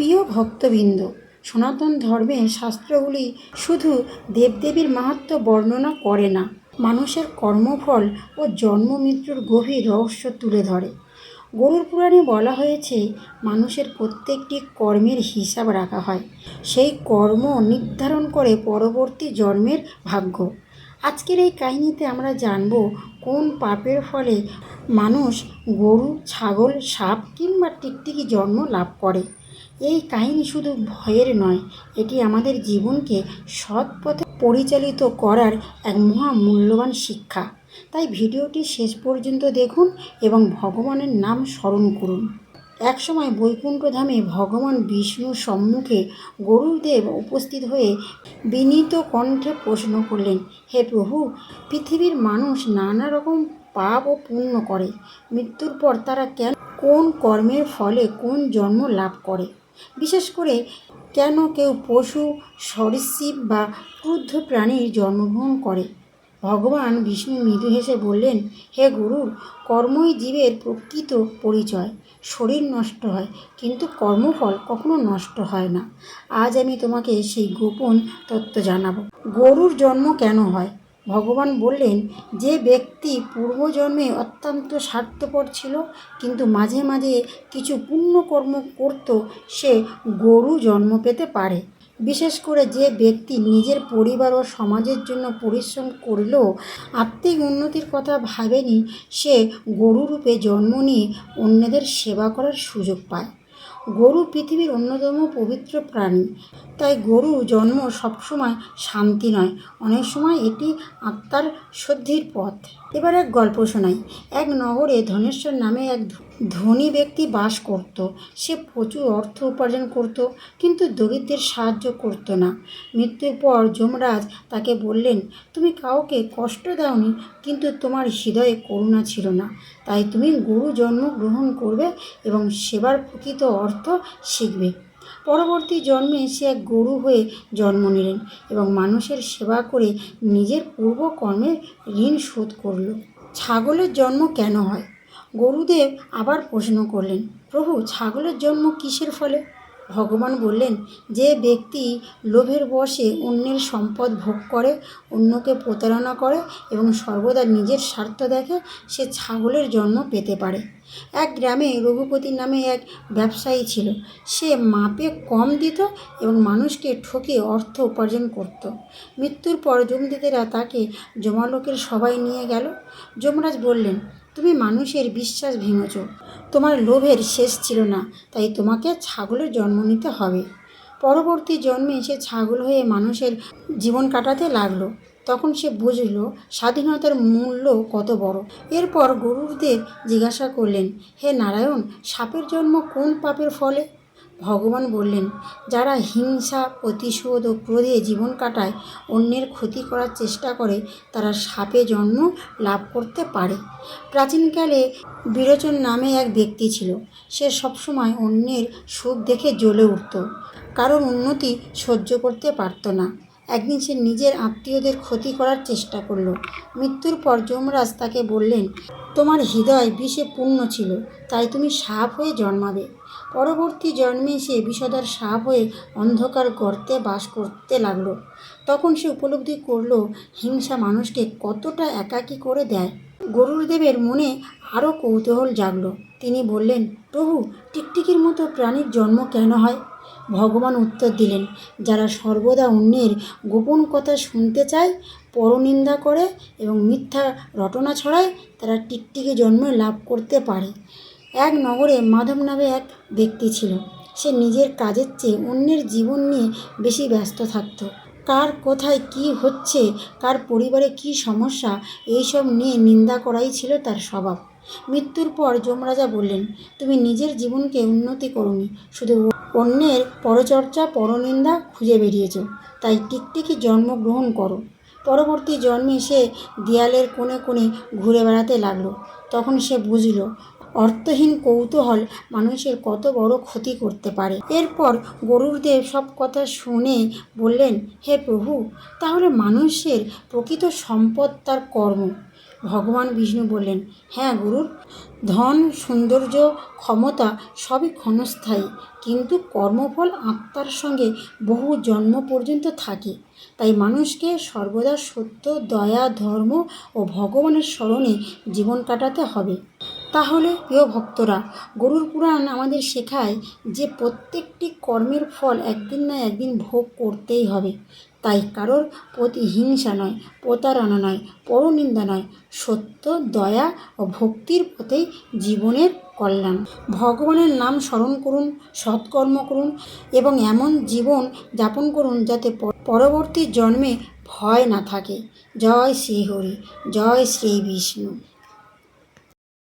প্রিয় ভক্তবৃন্দ, সনাতন ধর্মের শাস্ত্রগুলি শুধু দেবদেবীর মাহাত্ম্য বর্ণনা করে না, মানুষের কর্মফল ও জন্ম মৃত্যুর গভীর রহস্য তুলে ধরে। গরুড় পুরাণে বলা হয়েছে, মানুষের প্রত্যেকটি কর্মের হিসাব রাখা হয়, সেই কর্ম নির্ধারণ করে পরবর্তী জন্মের ভাগ্য। আজকের এই কাহিনীতে আমরা জানব কোন পাপের ফলে মানুষ গরু, ছাগল, সাপ কিংবা টিকটিকি জন্ম লাভ করে। এই কাহিনী শুধু ভয়ের নয়, এটি আমাদের জীবনকে সৎ পথে পরিচালিত করার এক মহামূল্যবান শিক্ষা। তাই ভিডিওটি শেষ পর্যন্ত দেখুন এবং ভগবানের নাম স্মরণ করুন। একসময় বৈকুণ্ঠ ধামে ভগবান বিষ্ণুর সম্মুখে গরুড়দেব উপস্থিত হয়ে বিনীত কণ্ঠে প্রশ্ন করলেন, হে প্রভু, পৃথিবীর মানুষ নানা রকম পাপ ও পুণ্য করে, মৃত্যুর পর তারা কোন কর্মের ফলে কোন জন্ম লাভ করে? বিশেষ করে কেন কেউ পশু, সরীসৃপ বা ক্রুদ্ধ প্রাণীর জন্মগ্রহণ করে? ভগবান বিষ্ণু মৃদু হেসে বললেন, হে গরুড়, কর্মই জীবের প্রকৃত পরিচয়। শরীর নষ্ট হয়, কিন্তু কর্মফল কখনো নষ্ট হয় না। আজ আমি তোমাকে সেই গোপন তত্ত্ব জানাবো। গরুর জন্ম কেন হয়? ভগবান বললেন, যে ব্যক্তি পূর্বজন্মে অত্যন্ত স্বার্থপর ছিল কিন্তু মাঝে মাঝে কিছু পুণ্যকর্ম করত, সে গরু জন্ম পেতে পারে। বিশেষ করে যে ব্যক্তি নিজের পরিবার ও সমাজের জন্য পরিশ্রম করলেও আত্মিক উন্নতির কথা ভাবেনি, সে গরু রূপে জন্ম নিয়ে অন্যদের সেবা করার সুযোগ পায়। গরু পৃথিবীর অন্যতম পবিত্র প্রাণী, তাই গরু জন্ম সবসময় শান্তি নয়, অনেক সময় এটি আত্মার শুদ্ধির পথ। এবার এক গল্প শোনাই। এক নগরে ধনেশ্বর নামে এক ধনী ব্যক্তি বাস করত। সে প্রচুর অর্থ উপার্জন করত, কিন্তু দরিদ্রের সাহায্য করত না। মৃত্যুর পর যমরাজ তাকে বললেন, তুমি কাউকে কষ্ট দাওনি, কিন্তু তোমার হৃদয়ে করুণা ছিল না, তাই তুমি গরু জন্ম গ্রহণ করবে এবং সেবার প্রকৃত অর্থ শিখবে। পরবর্তী জন্মে সে এক গরু হয়ে জন্ম নিলেন এবং মানুষের সেবা করে নিজের পূর্বকর্মের ঋণ শোধ করল। ছাগলের জন্ম কেন হয়? গরুদেব আবার প্রশ্ন করলেন, প্রভু, ছাগলের জন্ম কিসের ফলে? ভগবান বললেন, যে ব্যক্তি লোভের বশে অন্যের সম্পদ ভোগ করে, অন্যকে প্রতারণা করে এবং সর্বদা নিজের স্বার্থ দেখে, সে ছাগলের জন্ম পেতে পারে। এক গ্রামে রঘুপতি নামে এক ব্যবসায়ী ছিল। সে মাপে কম দিত এবং মানুষকে ঠকে অর্থ উপার্জন করত। মৃত্যুর পর যমদূতেরা তাকে যমলোকের সভায় নিয়ে গেল। যমরাজ বললেন, তুমি মানুষের বিশ্বাস ভেঙেছ, তোমার লোভের শেষ ছিল না, তাই তোমাকে ছাগলের জন্ম নিতে হবে। পরবর্তী জন্মে সে ছাগল হয়ে মানুষের জীবন কাটাতে লাগলো। তখন সে বুঝল স্বাধীনতার মূল্য কত বড়। এরপর গরুড়দেব জিজ্ঞাসা করলেন, হে নারায়ণ, সাপের জন্ম কোন পাপের ফলে? ভগবান বললেন, যারা হিংসা, প্রতিশোধ ও ক্রোধে জীবন কাটায়, অন্যের ক্ষতি করার চেষ্টা করে, তারা সাপে জন্ম লাভ করতে পারে। প্রাচীনকালে বিরোচন নামে এক ব্যক্তি ছিল। সে সবসময় অন্যের সুখ দেখে জ্বলে উঠত, কারণ উন্নতি সহ্য করতে পারত না। একদিন সে নিজের আত্মীয়দের ক্ষতি করার চেষ্টা করল। মৃত্যুর পর যমরাজ তাকে বললেন, তোমার হৃদয় বিষে পূর্ণ ছিল, তাই তুমি সাপ হয়ে জন্মাবে। পরবর্তী জন্মে সে বিষধর সাপ হয়ে অন্ধকার গর্তে বাস করতে লাগলো। তখন সে উপলব্ধি করল হিংসা মানুষকে কতটা একাকী করে দেয়। গরুড়দেবের মনে আরও কৌতূহল জাগল। তিনি বললেন, প্রভু, টিকটিকির মতো প্রাণীর জন্ম কেন হয়? ভগবান উত্তর দিলেন, যারা সর্বদা অন্যের গোপন কথা শুনতে চায়, পরনিন্দা করে এবং মিথ্যা রটনা ছড়ায়, তারা টিকটিকি জন্ম লাভ করতে পারে। এক নগরে মাধব নামে এক ব্যক্তি ছিল। সে নিজের কাজের চেয়ে অন্যের জীবন নিয়ে বেশি ব্যস্ত থাকত। কার কোথায় কি হচ্ছে, কার পরিবারে কি সমস্যা, এইসব নিয়ে নিন্দা করাই ছিল তার স্বভাব। মৃত্যুর পর যমরাজা বললেন, তুমি নিজের জীবনকে উন্নতি করোনি, শুধু অন্যের পরচর্চা, পরনিন্দা খুঁজে বেরিয়েছ, তাই টিকটিকি জন্মগ্রহণ করো। পরবর্তী জন্মে সে দেয়ালের কোণে কোণে ঘুরে বেড়াতে লাগলো। তখন সে বুঝল অর্থহীন কৌতূহল মানুষের কত বড় ক্ষতি করতে পারে। এরপর গরুড়দেব সব কথা শুনে বললেন, হে প্রভু, তাহলে মানুষের প্রকৃত সম্পদ তার কর্ম। ভগবান বিষ্ণু বললেন, হ্যাঁ গুরুর, ধন, সৌন্দর্য, ক্ষমতা সবই ক্ষণস্থায়ী, কিন্তু কর্মফল আত্মার সঙ্গে বহু জন্ম পর্যন্ত থাকে। তাই মানুষকে সর্বদা সত্য, দয়া, ধর্ম ও ভগবানের স্মরণে জীবন কাটাতে হবে। তাহলে প্রিয় ভক্তরা, গরুড় পুরাণ আমাদের শেখায় যে প্রত্যেকটি কর্মের ফল একদিন না একদিন ভোগ করতেই হবে। তাই কারোর প্রতি হিংসা নয়, প্রতারণা নয়, পরনিন্দা নয়, সত্য, দয়া ও ভক্তির পথেই জীবনের কল্যাণ। ভগবানের নাম স্মরণ করুন, সৎকর্ম করুন এবং এমন জীবন যাপন করুন যাতে পরবর্তী জন্মে ভয় না থাকে। জয় শ্রী হরি, জয় শ্রী বিষ্ণু।